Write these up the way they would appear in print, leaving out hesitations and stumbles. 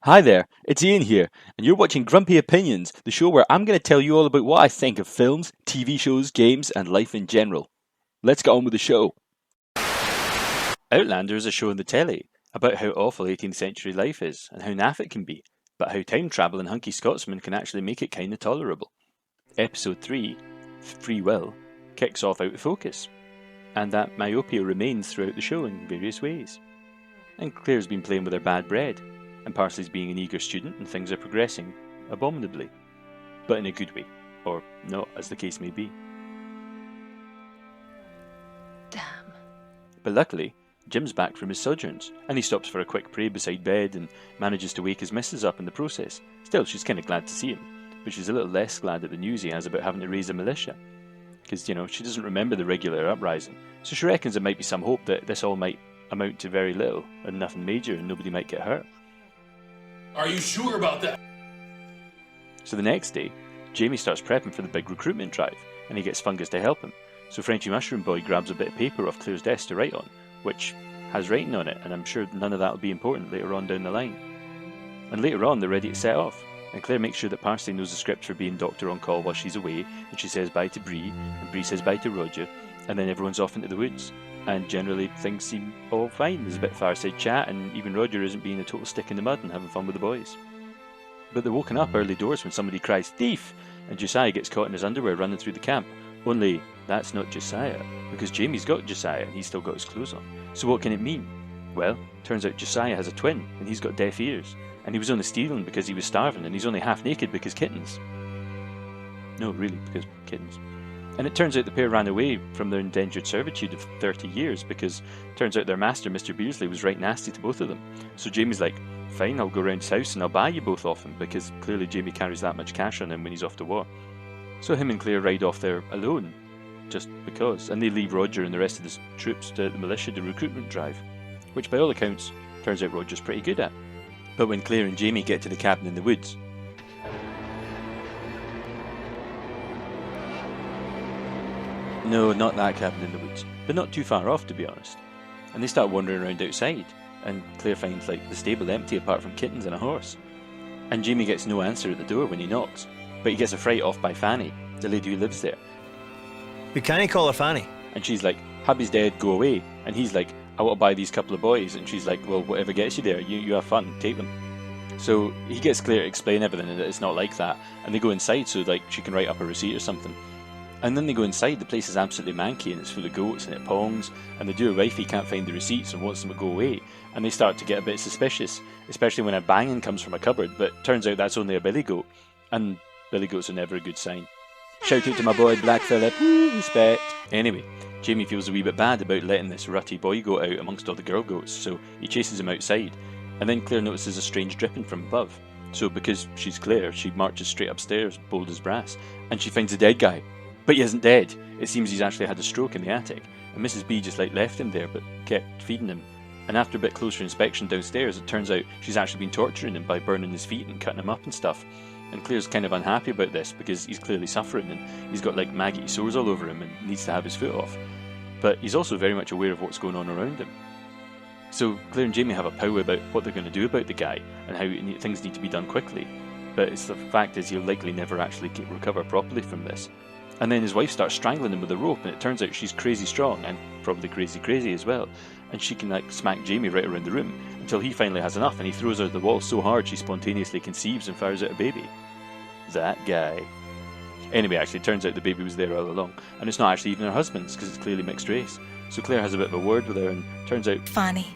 Hi there, it's Ian here, and you're watching Grumpy Opinions, the show where I'm going to tell you all about what I think of films, TV shows, games, and life in general. Let's get on with the show. Outlander is a show on the telly about how awful 18th century life is and how naff it can be, but how time travel and hunky Scotsmen can actually make it kinda tolerable. Episode 3, Free Will, kicks off Out of Focus, and that myopia remains throughout the show in various ways. And Claire's been playing with her bad bread, and Parsley's being an eager student, and things are progressing abominably. But in a good way, or not, as the case may be. Damn. But luckily, Jim's back from his sojourns, and he stops for a quick pray beside bed and manages to wake his missus up in the process. Still, she's kinda glad to see him, but she's a little less glad at the news he has about having to raise a militia. Because, she doesn't remember the regular uprising, so she reckons there might be some hope that this all might amount to very little, and nothing major, and nobody might get hurt. Are you sure about that? So the next day, Jamie starts prepping for the big recruitment drive, and he gets Fungus to help him. So Frenchy Mushroom Boy grabs a bit of paper off Claire's desk to write on, which has writing on it, and I'm sure none of that will be important later on down the line. And later on, they're ready to set off, and Claire makes sure that Parsley knows the script for being doctor on call while she's away, and she says bye to Bree, and Bree says bye to Roger, and then everyone's off into the woods. And generally things seem all fine. There's a bit of fireside chat, and even Roger isn't being a total stick in the mud and having fun with the boys. But they're woken up early doors when somebody cries, "Thief!" and Josiah gets caught in his underwear running through the camp. Only, that's not Josiah, because Jamie's got Josiah and he's still got his clothes on. So what can it mean? Well, turns out Josiah has a twin, and he's got deaf ears. And he was only stealing because he was starving, and he's only half naked because kittens. No, really, because kittens. And it turns out the pair ran away from their indentured servitude of 30 years because turns out their master, Mr. Beardsley, was right nasty to both of them. So Jamie's like, fine, I'll go round his house and I'll buy you both off him, because clearly Jamie carries that much cash on him when he's off to war. So him and Claire ride off there alone, just because, and they leave Roger and the rest of the troops to the militia to recruitment drive, which by all accounts turns out Roger's pretty good at. But when Claire and Jamie get to the cabin in the woods, no, not that cabin in the woods, but not too far off to be honest. And they start wandering around outside, and Claire finds the stable empty apart from kittens and a horse. And Jamie gets no answer at the door when he knocks, but he gets a fright off by Fanny, the lady who lives there. We can't call her Fanny. And she's like, hubby's dead, go away. And he's like, I want to buy these couple of boys. And she's like, well, whatever gets you there, you have fun, take them. So he gets Claire to explain everything and that it's not like that. And they go inside so she can write up a receipt or something. And then they go inside, the place is absolutely manky and it's full of goats and it pongs, and the dear wifey can't find the receipts and wants them to go away, and they start to get a bit suspicious, especially when a banging comes from a cupboard, but turns out that's only a billy goat, and billy goats are never a good sign. Shout out to my boy Black Phillip, woo, respect. Anyway, Jamie feels a wee bit bad about letting this rutty boy goat out amongst all the girl goats, so he chases him outside, and then Claire notices a strange dripping from above. So because she's Claire, she marches straight upstairs, bold as brass, and she finds a dead guy. But he isn't dead. It seems he's actually had a stroke in the attic, and Mrs. B just left him there but kept feeding him. And after a bit closer inspection downstairs, it turns out she's actually been torturing him by burning his feet and cutting him up and stuff. And Claire's kind of unhappy about this because he's clearly suffering and he's got maggoty sores all over him and needs to have his foot off. But he's also very much aware of what's going on around him. So Claire and Jamie have a pow about what they're going to do about the guy and how things need to be done quickly. But the fact is he'll likely never actually recover properly from this. And then his wife starts strangling him with a rope, and it turns out she's crazy strong, and probably crazy as well. And she can smack Jamie right around the room, until he finally has enough, and he throws her at the wall so hard she spontaneously conceives and fires out a baby. That guy. Anyway, actually, it turns out the baby was there all along, and it's not actually even her husband's, because it's clearly mixed race. So Claire has a bit of a word with her, and turns out Fanny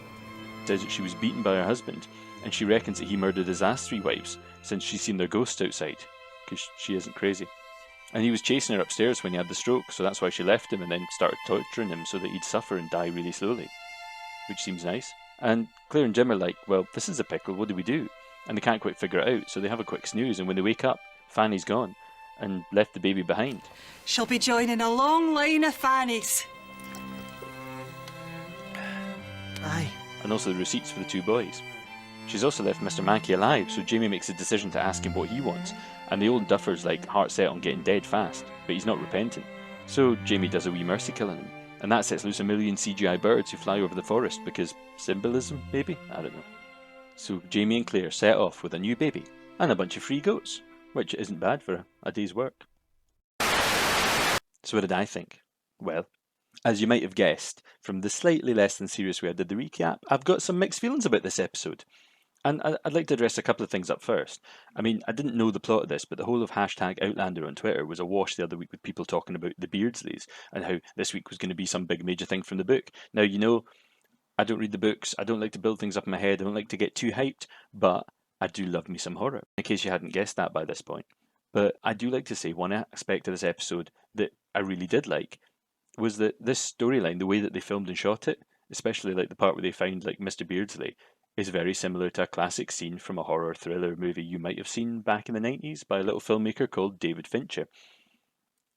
says that she was beaten by her husband, and she reckons that he murdered his last 3 wives, since she's seen their ghosts outside, because she isn't crazy. And he was chasing her upstairs when he had the stroke, so that's why she left him and then started torturing him so that he'd suffer and die really slowly. Which seems nice. And Claire and Jim are like, well, this is a pickle, what do we do? And they can't quite figure it out, so they have a quick snooze, and when they wake up, Fanny's gone, and left the baby behind. She'll be joining a long line of Fannies. Aye. And also the receipts for the 2 boys. She's also left Mr. Mankey alive, so Jamie makes a decision to ask him what he wants, and the old duffer's heart set on getting dead fast, but he's not repentant. So Jamie does a wee mercy kill on him, and that sets loose a million CGI birds who fly over the forest because symbolism, maybe? I don't know. So Jamie and Claire set off with a new baby and a bunch of free goats, which isn't bad for a day's work. So what did I think? Well, as you might have guessed, from the slightly less than serious way I did the recap, I've got some mixed feelings about this episode. And I'd like to address a couple of things up first. I mean, I didn't know the plot of this, but the whole of hashtag Outlander on Twitter was awash the other week with people talking about the Beardsleys and how this week was going to be some big major thing from the book. Now, you know, I don't read the books, I don't like to build things up in my head, I don't like to get too hyped, but I do love me some horror, in case you hadn't guessed that by this point. But I do like to say one aspect of this episode that I really did like was that this storyline, the way that they filmed and shot it, especially like the part where they found like Mr. Beardsley, is very similar to a classic scene from a horror thriller movie you might have seen back in the 90s by a little filmmaker called David Fincher.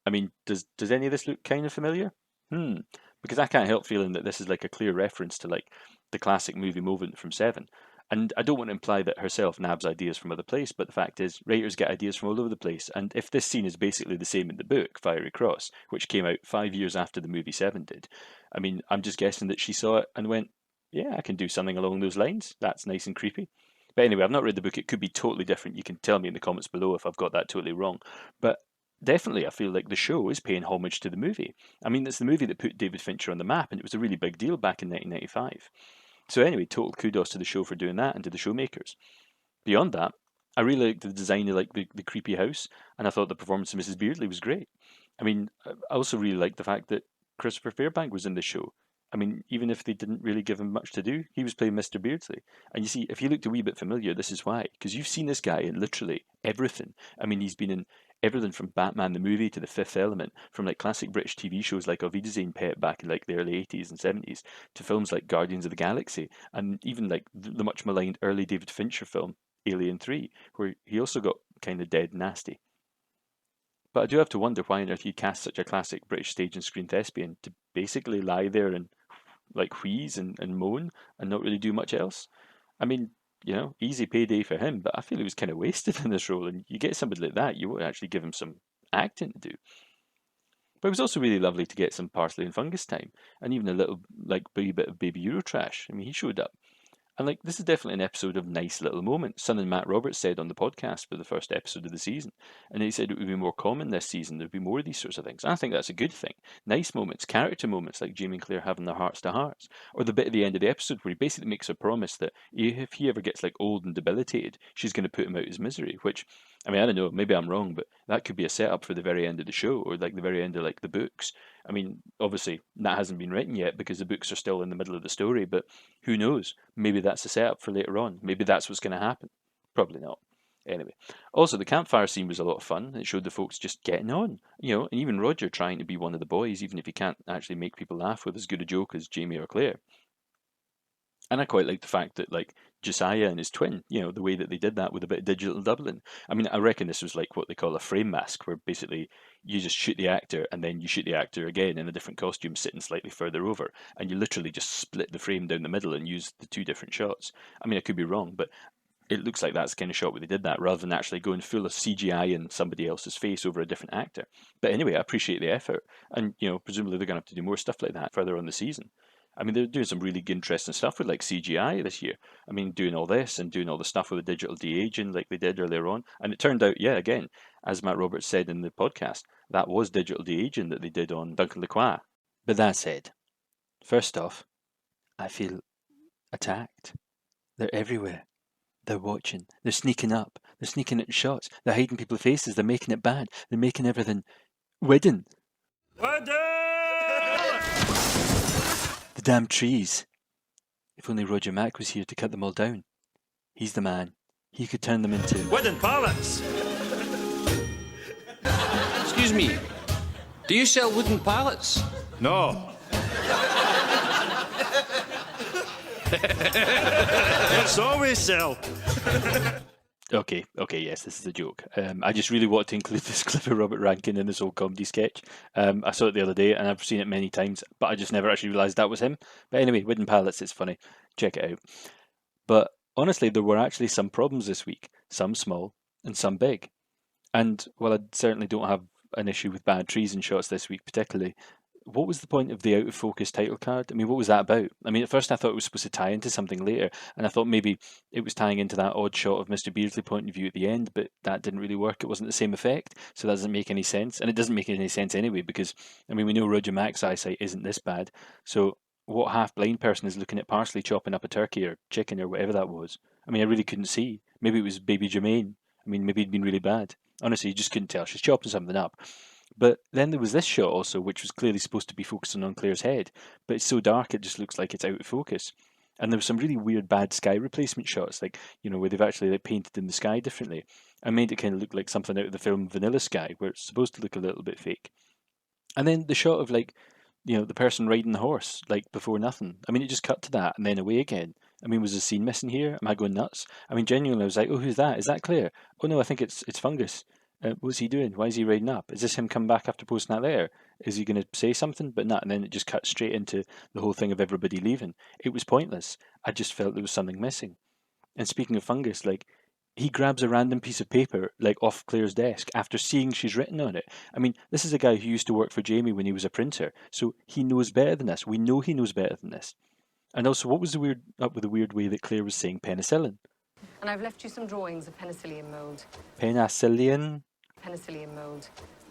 I mean, does any of this look kind of familiar? Because I can't help feeling that this is like a clear reference to like the classic movie moment from Seven. And I don't want to imply that herself nabs ideas from other place, but the fact is, writers get ideas from all over the place. And if this scene is basically the same in the book, Fiery Cross, which came out 5 years after the movie Seven did, I mean, I'm just guessing that she saw it and went, yeah, I can do something along those lines. That's nice and creepy. But anyway, I've not read the book. It could be totally different. You can tell me in the comments below if I've got that totally wrong. But definitely, I feel like the show is paying homage to the movie. I mean, it's the movie that put David Fincher on the map, and it was a really big deal back in 1995. So anyway, total kudos to the show for doing that and to the showmakers. Beyond that, I really liked the design of like the creepy house, and I thought the performance of Mrs. Beardsley was great. I mean, I also really liked the fact that Christopher Fairbank was in the show. I mean, even if they didn't really give him much to do, he was playing Mr. Beardsley. And you see, if you looked a wee bit familiar, this is why. Because you've seen this guy in literally everything. I mean, he's been in everything from Batman the movie to The Fifth Element, from like classic British TV shows like Auf Wiedersehen Pet back in like the early 80s and 70s, to films like Guardians of the Galaxy, and even like the much maligned early David Fincher film, Alien 3, where he also got kind of dead nasty. But I do have to wonder why on earth you cast such a classic British stage and screen thespian to basically lie there and like wheeze and moan and not really do much else. I mean, you know, easy payday for him, but I feel he was kind of wasted in this role. And you get somebody like that, you won't actually give him some acting to do. But it was also really lovely to get some parsley and fungus time, and even a little like wee bit of baby Eurotrash. I mean, he showed up. And like, this is definitely an episode of nice little moments. Son and Matt Roberts said on the podcast for the first episode of the season, and he said it would be more common this season. There'd be more of these sorts of things. And I think that's a good thing. Nice moments, character moments, like Jamie and Claire having their hearts to hearts, or the bit at the end of the episode where he basically makes a promise that if he ever gets like old and debilitated, she's going to put him out of his misery. Which, I mean, I don't know, maybe I'm wrong, but that could be a setup for the very end of the show, or like the very end of like the books. I mean, obviously that hasn't been written yet because the books are still in the middle of the story, but who knows? Maybe that's a setup for later on. Maybe that's what's going to happen. Probably not. Anyway, also the campfire scene was a lot of fun. It showed the folks just getting on, you know, and even Roger trying to be one of the boys, even if he can't actually make people laugh with as good a joke as Jamie or Claire. And I quite like the fact that, like, Josiah and his twin, you know, the way that they did that with a bit of digital doubling. I mean, I reckon this was like what they call a frame mask, where basically you just shoot the actor and then you shoot the actor again in a different costume sitting slightly further over. And you literally just split the frame down the middle and use the two different shots. I mean, I could be wrong, but it looks like that's the kind of shot where they did that, rather than actually going full of CGI in somebody else's face over a different actor. But anyway, I appreciate the effort. And, you know, presumably they're going to have to do more stuff like that further on the season. I mean, they're doing some really interesting stuff with like CGI this year. I mean, doing all this and doing all the stuff with the digital de-aging like they did earlier on. And it turned out, yeah, again, as Matt Roberts said in the podcast, that was digital de-aging that they did on Duncan Lacroix. But that said, first off, I feel attacked. They're everywhere. They're watching. They're sneaking up. They're sneaking at shots. They're hiding people's faces. They're making it bad. They're making everything wedding. The damn trees. If only Roger Mack was here to cut them all down. He's the man. He could turn them into Wooden pallets! Excuse me, do you sell wooden pallets? No. It's always sell. Okay, yes, this is a joke. I just really want to include this clip of Robert Rankin in this old comedy sketch. I saw it the other day, and I've seen it many times, but I just never actually realised that was him. But anyway, Wooden Pallets, it's funny. Check it out. But honestly, there were actually some problems this week. Some small, and some big. And while I certainly don't have an issue with bad trees and shots this week particularly, what was the point of the out of focus title card? I mean, what was that about? I mean, at first I thought it was supposed to tie into something later, and I thought maybe it was tying into that odd shot of Mr. Beardsley point of view at the end, but that didn't really work. It wasn't the same effect, so that doesn't make any sense. And it doesn't make any sense anyway, because, I mean, we know Roger Mack's eyesight isn't this bad, so what half-blind person is looking at Parsley chopping up a turkey or chicken or whatever that was? I mean, I really couldn't see. Maybe it was baby Jermaine. I mean, maybe he'd been really bad. Honestly, you just couldn't tell. She's chopping something up. But then there was this shot also, which was clearly supposed to be focusing on Claire's head, but it's so dark it just looks like it's out of focus. And there were some really weird bad sky replacement shots, like, you know, where they've actually like painted in the sky differently and made it kind of look like something out of the film Vanilla Sky, where it's supposed to look a little bit fake. And then the shot of like, you know, the person riding the horse, like before nothing. I mean, it just cut to that and then away again. I mean, was the scene missing here? Am I going nuts? I mean, genuinely, I was like, oh, who's that? Is that Claire? Oh no, I think it's Fungus. What's he doing? Why is he riding up? Is this him coming back after posting that letter? Is he going to say something? But not. And then it just cut straight into the whole thing of everybody leaving. It was pointless. I just felt there was something missing. And speaking of Fungus, like, he grabs a random piece of paper, like, off Claire's desk after seeing she's written on it. I mean, this is a guy who used to work for Jamie when he was a printer, so he knows better than this. We know he knows better than this. And also, what was the weird up with the weird way that Claire was saying penicillin? And I've left you some drawings of penicillium mold. Penicillin? Penicillium mold.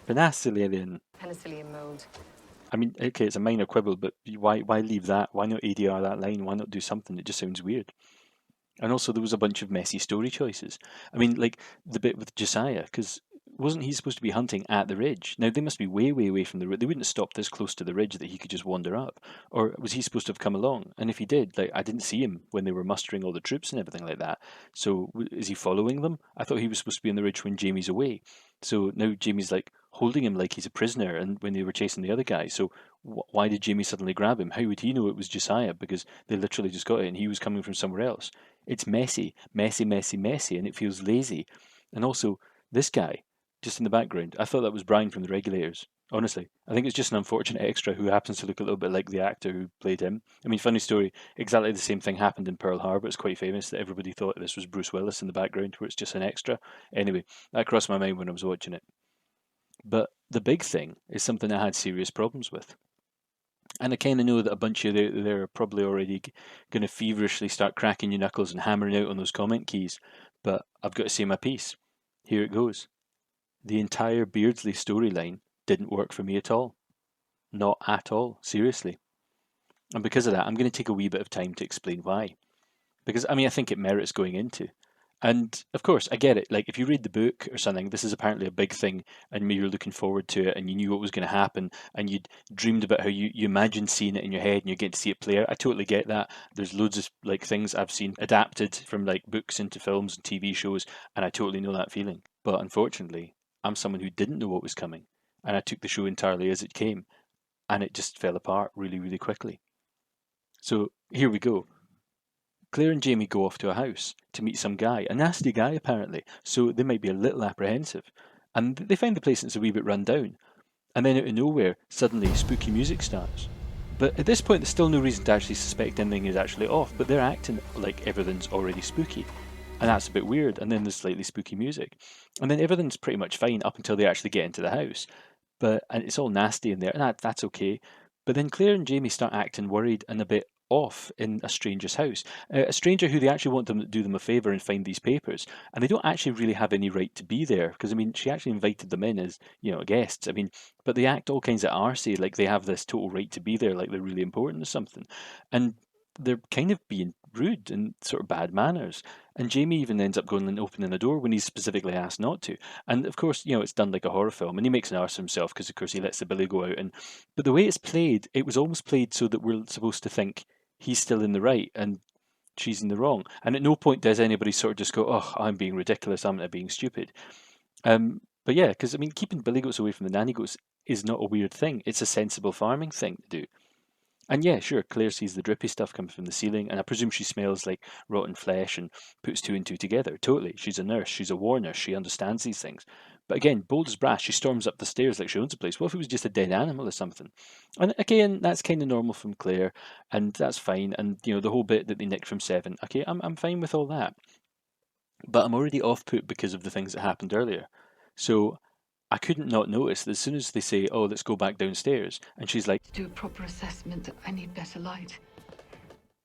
Penicillin. Penicillium mold. I mean, okay, it's a minor quibble, but why leave that? Why not ADR that line? Why not do something? It just sounds weird. And also, there was a bunch of messy story choices. I mean, like the bit with Josiah, because wasn't he supposed to be hunting at the ridge? Now, they must be way, way away from the ridge. They wouldn't stop this close to the ridge that he could just wander up. Or was he supposed to have come along? And if he did, like, I didn't see him when they were mustering all the troops and everything like that. So is he following them? I thought he was supposed to be on the ridge when Jamie's away. So now Jamie's like holding him like he's a prisoner, and when they were chasing the other guy. So why did Jamie suddenly grab him? How would he know it was Josiah? Because they literally just got it and he was coming from somewhere else. It's messy, messy, messy, messy, and it feels lazy. And also, this guy, just in the background, I thought that was Brian from The Regulators. Honestly, I think it's just an unfortunate extra who happens to look a little bit like the actor who played him. I mean, funny story, exactly the same thing happened in Pearl Harbor. It's quite famous that everybody thought this was Bruce Willis in the background, where it's just an extra. Anyway, that crossed my mind when I was watching it. But the big thing is something I had serious problems with. And I kind of know that a bunch of you there are probably already going to feverishly start cracking your knuckles and hammering out on those comment keys. But I've got to say my piece. Here it goes. The entire Beardsley storyline didn't work for me at all. Not at all, seriously. And because of that, I'm going to take a wee bit of time to explain why. Because, I mean, I think it merits going into. And, of course, I get it. Like, if you read the book or something, this is apparently a big thing, and you're looking forward to it, and you knew what was going to happen, and you'd dreamed about how you imagined seeing it in your head, and you're getting to see it play out. I totally get that. There's loads of, like, things I've seen adapted from, like, books into films and TV shows, and I totally know that feeling. But, unfortunately, I'm someone who didn't know what was coming, and I took the show entirely as it came, and it just fell apart really, really quickly. So, here we go. Claire and Jamie go off to a house to meet some guy, a nasty guy apparently, so they might be a little apprehensive. And they find the place and it's a wee bit run down. And then out of nowhere, suddenly spooky music starts. But at this point, there's still no reason to actually suspect anything is actually off, but they're acting like everything's already spooky. And that's a bit weird, and then there's slightly spooky music. And then everything's pretty much fine up until they actually get into the house. And it's all nasty in there, and that's okay. But then Claire and Jamie start acting worried and a bit off in a stranger's house. A stranger who they actually want them to do them a favour and find these papers. And they don't actually really have any right to be there, because, I mean, she actually invited them in as, you know, guests. I mean, but they act all kinds of arsey, like they have this total right to be there, like they're really important or something. And they're kind of being rude and sort of bad manners. And Jamie even ends up going and opening the door when he's specifically asked not to. And of course, you know, it's done like a horror film, and he makes an arse of himself because, of course, he lets the billy go out. But the way it's played, it was almost played so that we're supposed to think he's still in the right and she's in the wrong. And at no point does anybody sort of just go, oh, I'm being ridiculous, I'm not being stupid. But yeah, because, I mean, keeping billy goats away from the nanny goats is not a weird thing. It's a sensible farming thing to do. And yeah, sure, Claire sees the drippy stuff coming from the ceiling, and I presume she smells like rotten flesh and puts two and two together. Totally. She's a nurse. She's a war nurse. She understands these things. But again, bold as brass, she storms up the stairs like she owns the place. What if it was just a dead animal or something? And again, that's kind of normal from Claire, and that's fine. And, you know, the whole bit that they nicked from Seven, okay, I'm fine with all that. But I'm already off-put because of the things that happened earlier. So I couldn't not notice that as soon as they say, oh, let's go back downstairs, and she's like, To do a proper assessment, I need better light.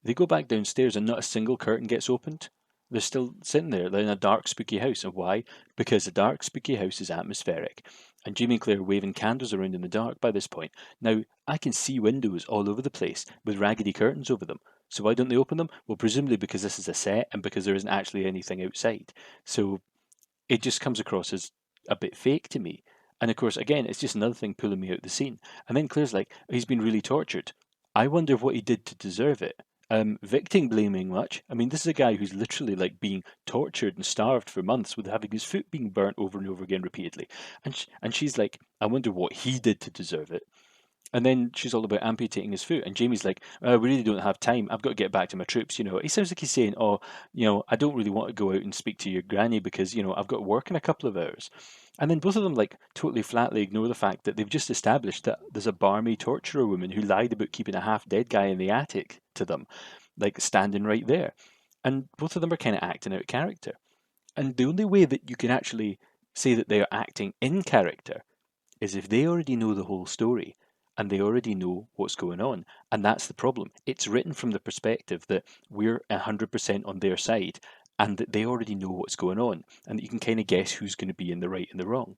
they go back downstairs and not a single curtain gets opened. They're still sitting there. They're in a dark, spooky house. And why? Because a dark, spooky house is atmospheric. And Jamie and Claire are waving candles around in the dark by this point. Now, I can see windows all over the place with raggedy curtains over them. So why don't they open them? Well, presumably because this is a set and because there isn't actually anything outside. So it just comes across as a bit fake to me. And of course, again, it's just another thing pulling me out of the scene. And then Claire's like, he's been really tortured. I wonder what he did to deserve it. Victim blaming much. I mean, this is a guy who's literally like being tortured and starved for months with having his foot being burnt over and over again repeatedly. And she's like, I wonder what he did to deserve it. And then she's all about amputating his foot. And Jamie's like, we really don't have time. I've got to get back to my troops. He sounds like he's saying, oh, I don't really want to go out and speak to your granny because, I've got to work in a couple of hours. And then both of them like totally flatly ignore the fact that they've just established that there's a barmy torturer woman who lied about keeping a half-dead guy in the attic to them, like standing right there. And both of them are kind of acting out character. And the only way that you can actually say that they are acting in character is if they already know the whole story and they already know what's going on. And that's the problem. It's written from the perspective that we're 100% on their side and that they already know what's going on and that you can kind of guess who's going to be in the right and the wrong.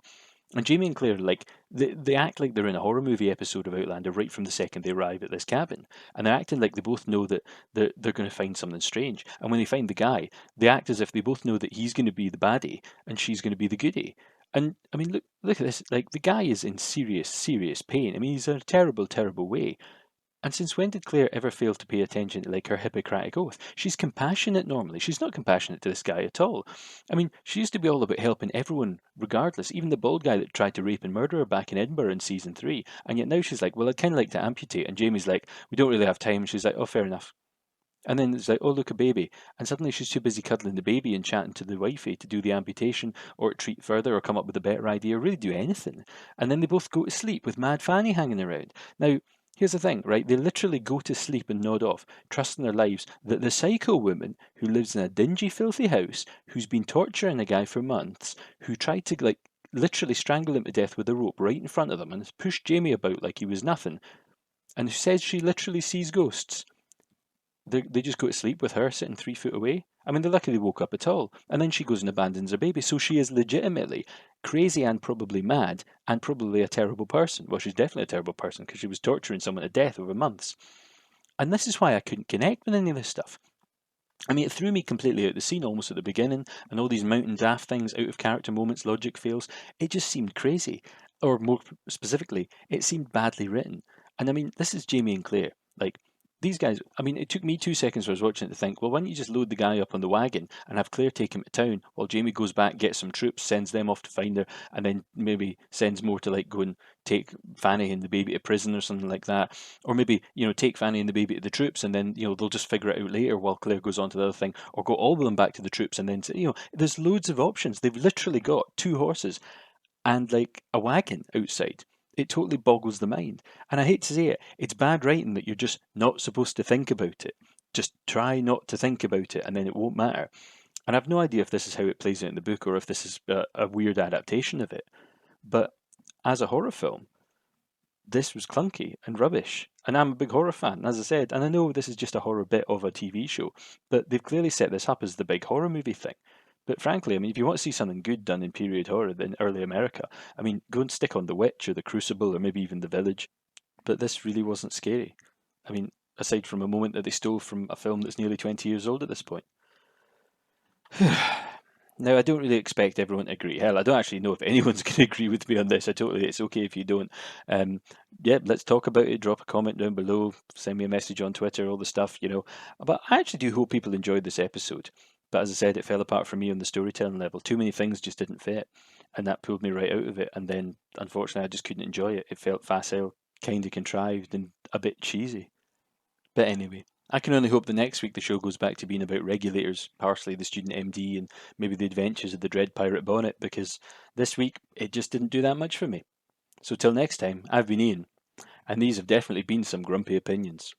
And Jamie and Claire, like, they act like they're in a horror movie episode of Outlander right from the second they arrive at this cabin. And they're acting like they both know that they're going to find something strange. And when they find the guy, they act as if they both know that he's going to be the baddie and she's going to be the goodie. And, I mean, look at this. Like, the guy is in serious, serious pain. I mean, he's in a terrible, terrible way. And since when did Claire ever fail to pay attention to like her Hippocratic oath? She's compassionate normally. She's not compassionate to this guy at all. I mean, she used to be all about helping everyone regardless, even the bald guy that tried to rape and murder her back in Edinburgh in season 3. And yet now she's like, well, I'd kind of like to amputate. And Jamie's like, we don't really have time. And she's like, oh, fair enough. And then it's like, oh, look, a baby. And suddenly she's too busy cuddling the baby and chatting to the wifey to do the amputation or treat further or come up with a better idea or really do anything. And then they both go to sleep with Mad Fanny hanging around. Now, here's the thing, right? They literally go to sleep and nod off, trusting their lives that the psycho woman who lives in a dingy, filthy house, who's been torturing a guy for months, who tried to, like, literally strangle him to death with a rope right in front of them and has pushed Jamie about like he was nothing, and who says she literally sees ghosts. They just go to sleep with her sitting 3 foot away. I mean, they're lucky they woke up at all. And then she goes and abandons her baby. So she is legitimately crazy and probably mad and probably a terrible person. Well, she's definitely a terrible person because she was torturing someone to death over months. And this is why I couldn't connect with any of this stuff. I mean, it threw me completely out of the scene almost at the beginning, and all these mountain daft things, out of character moments, logic fails. It just seemed crazy. Or more specifically, it seemed badly written. And I mean, this is Jamie and Claire. Like, these guys, I mean, it took me 2 seconds when I was watching it to think, well, why don't you just load the guy up on the wagon and have Claire take him to town while Jamie goes back, gets some troops, sends them off to find her, and then maybe sends more to like go and take Fanny and the baby to prison or something like that. Or maybe, take Fanny and the baby to the troops and then, they'll just figure it out later while Claire goes on to the other thing. Or go all of them back to the troops and then, there's loads of options. They've literally got 2 horses and like a wagon outside. It totally boggles the mind. And I hate to say it, it's bad writing that you're just not supposed to think about it. Just try not to think about it and then it won't matter. And I've no idea if this is how it plays out in the book or if this is a weird adaptation of it. But as a horror film, this was clunky and rubbish. And I'm a big horror fan, as I said. And I know this is just a horror bit of a TV show, but they've clearly set this up as the big horror movie thing. But frankly, I mean, if you want to see something good done in period horror in early America, I mean, go and stick on The Witch or The Crucible or maybe even The Village. But this really wasn't scary. I mean, aside from a moment that they stole from a film that's nearly 20 years old at this point. Now, I don't really expect everyone to agree. Hell, I don't actually know if anyone's going to agree with me on this. It's okay if you don't. Let's talk about it. Drop a comment down below. Send me a message on Twitter, all the stuff, But I actually do hope people enjoyed this episode. But as I said, it fell apart for me on the storytelling level. Too many things just didn't fit. And that pulled me right out of it. And then, unfortunately, I just couldn't enjoy it. It felt facile, kind of contrived, and a bit cheesy. But anyway, I can only hope the next week the show goes back to being about regulators, partially the student MD, and maybe the adventures of the Dread Pirate Bonnet, because this week it just didn't do that much for me. So till next time, I've been Ian, and these have definitely been some grumpy opinions.